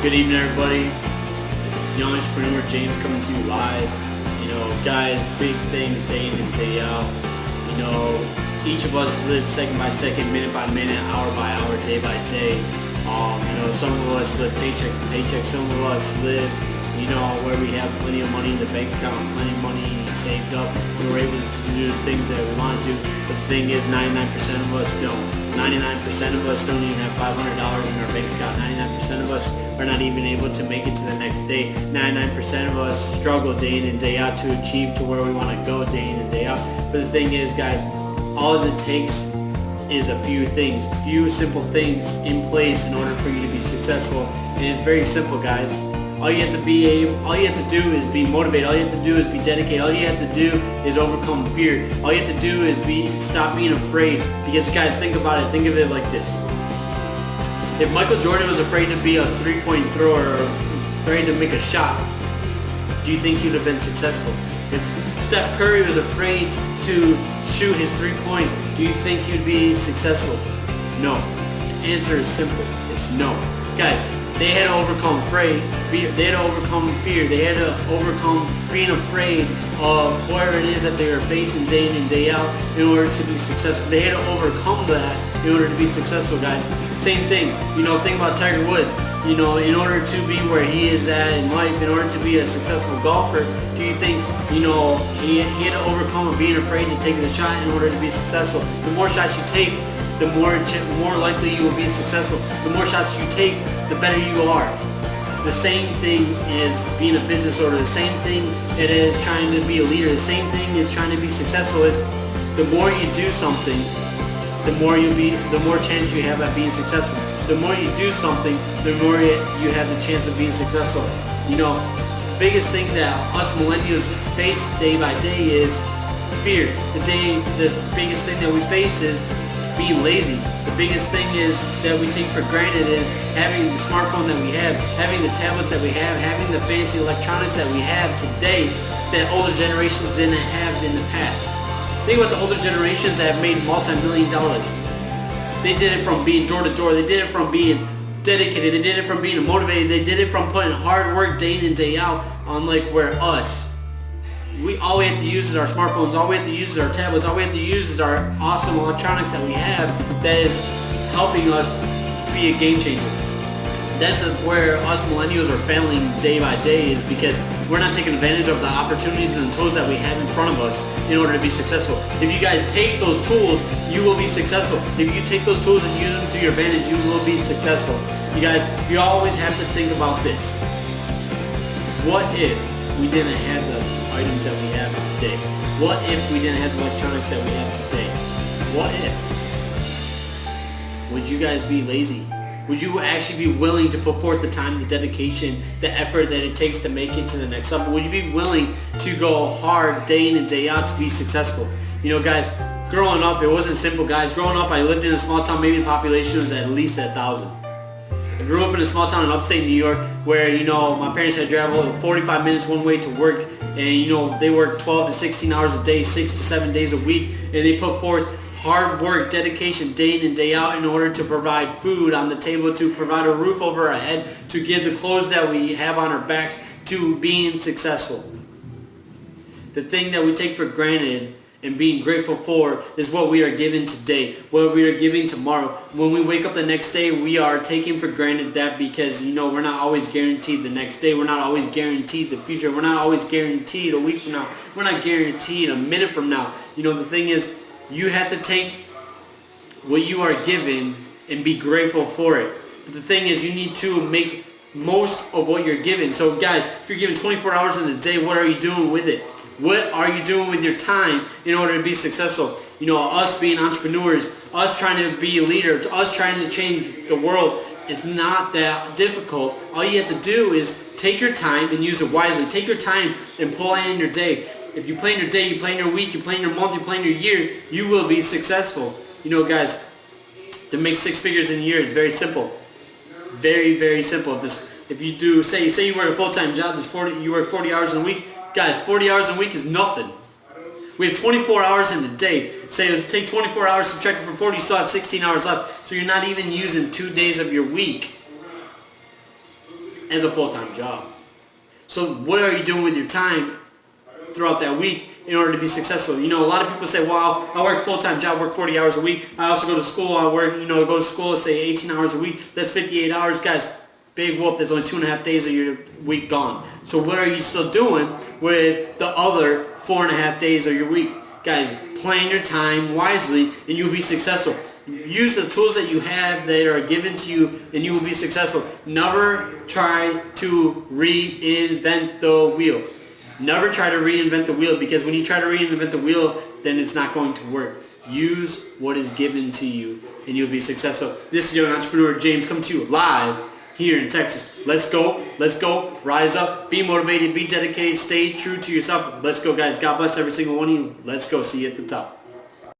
Good evening, everybody. It's Young Entrepreneur James coming to you live. Guys, big things day in and day out. Each of us live second by second, minute by minute, hour by hour, day by day. Some of us live paycheck to paycheck. Some of us live, where we have plenty of money in the bank account, plenty of money saved up. We're able to do the things that we want to. But the thing is, 99% of us don't. 99% of us don't even have $500 in our bank account. 99% of us are not even able to make it to the next day. 99% of us struggle day in and day out to achieve to where we want to go day in and day out. But the thing is, guys, all it takes is a few things, few simple things in place in order for you to be successful. And it's very simple, guys. All you have to do is be motivated. All you have to do is be dedicated. All you have to do is overcome fear. All you have to do is stop being afraid. Because, guys, think about it. Think of it like this. If Michael Jordan was afraid to be a three-point thrower or afraid to make a shot, do you think he would have been successful? If Steph Curry was afraid to shoot his three-point, do you think he would be successful? No. The answer is simple. It's no. Guys, they had to overcome they had to overcome fear. They had to overcome being afraid of whatever it is that they were facing day in and day out in order to be successful. They had to overcome that in order to be successful, guys. Same thing. Think about Tiger Woods. In order to be where he is at in life, in order to be a successful golfer, do you think, he had to overcome being afraid to take the shot in order to be successful? The more shots you take, the more likely you will be successful. The more shots you take, the better you are. The same thing is being a business owner. The same thing it is trying to be a leader. The same thing is trying to be successful. Is the more you do something, the more chance you have at being successful. The more you do something, the more you have the chance of being successful. Biggest thing that us millennials face day by day is fear. The biggest thing that we face is being lazy. The biggest thing is that we take for granted is having the smartphone that we have, having the tablets that we have, having the fancy electronics that we have today that older generations didn't have in the past. Think about the older generations that have made multi-million dollars. They did it from being door to door. They did it from being dedicated. They did it from being motivated. They did it from putting hard work day in and day out. Unlike where all we have to use is our smartphones. All we have to use is our tablets. All we have to use is our awesome electronics that we have that is helping us be a game changer. That's where us millennials are failing day by day, is because we're not taking advantage of the opportunities and the tools that we have in front of us in order to be successful. If you guys take those tools, you will be successful. If you take those tools and use them to your advantage, you will be successful. You guys, you always have to think about this. What if we didn't have the items that we have today? What if we didn't have the electronics that we have today? What if? Would you guys be lazy? Would you actually be willing to put forth the time, the dedication, the effort that it takes to make it to the next level? Would you be willing to go hard day in and day out to be successful? Guys, growing up, it wasn't simple, guys. Growing up, I lived in a small town. Maybe the population was at least 1,000. I grew up in a small town in upstate New York where, my parents had to travel 45 minutes one way to work. And, they worked 12 to 16 hours a day, 6 to 7 days a week. And they put forth hard work, dedication, day in and day out in order to provide food on the table, to provide a roof over our head, to give the clothes that we have on our backs, to being successful. The thing that we take for granted and being grateful for is what we are given today, what we are giving tomorrow. When we wake up the next day, we are taking for granted that because, we're not always guaranteed the next day. We're not always guaranteed the future. We're not always guaranteed a week from now. We're not guaranteed a minute from now. The thing is, you have to take what you are given and be grateful for it. But the thing is, you need to make most of what you're given. So guys, if you're given 24 hours in a day, what are you doing with it? What are you doing with your time in order to be successful? Us being entrepreneurs, us trying to be leaders, us trying to change the world, it's not that difficult. All you have to do is take your time and use it wisely. Take your time and plan your day. If you plan your day, you plan your week, you plan your month, you plan your year, you will be successful. Guys, to make 6 figures in a year is very simple. Very, very simple. If you do, say you work a full-time job, you work 40 hours in a week. Guys, 40 hours a week is nothing. We have 24 hours in a day. Say take 24 hours, subtract it from 40, you still have 16 hours left. So you're not even using 2 days of your week. as a full-time job. So what are you doing with your time throughout that week in order to be successful? You know, a lot of people say, well, I work a full-time job, work 40 hours a week. I also go to school, I work, go to school, say 18 hours a week. That's 58 hours, guys. Big whoop, there's only 2.5 days of your week gone. So what are you still doing with the other 4.5 days of your week? Guys, plan your time wisely and you'll be successful. Use the tools that you have that are given to you and you will be successful. Never try to reinvent the wheel. Never try to reinvent the wheel, because when you try to reinvent the wheel, then it's not going to work. Use what is given to you and you'll be successful. This is Young Entrepreneur James coming to you live here in Texas. Let's go, rise up, be motivated, be dedicated, stay true to yourself. Let's go, guys. God bless every single one of you. Let's go, see you at the top.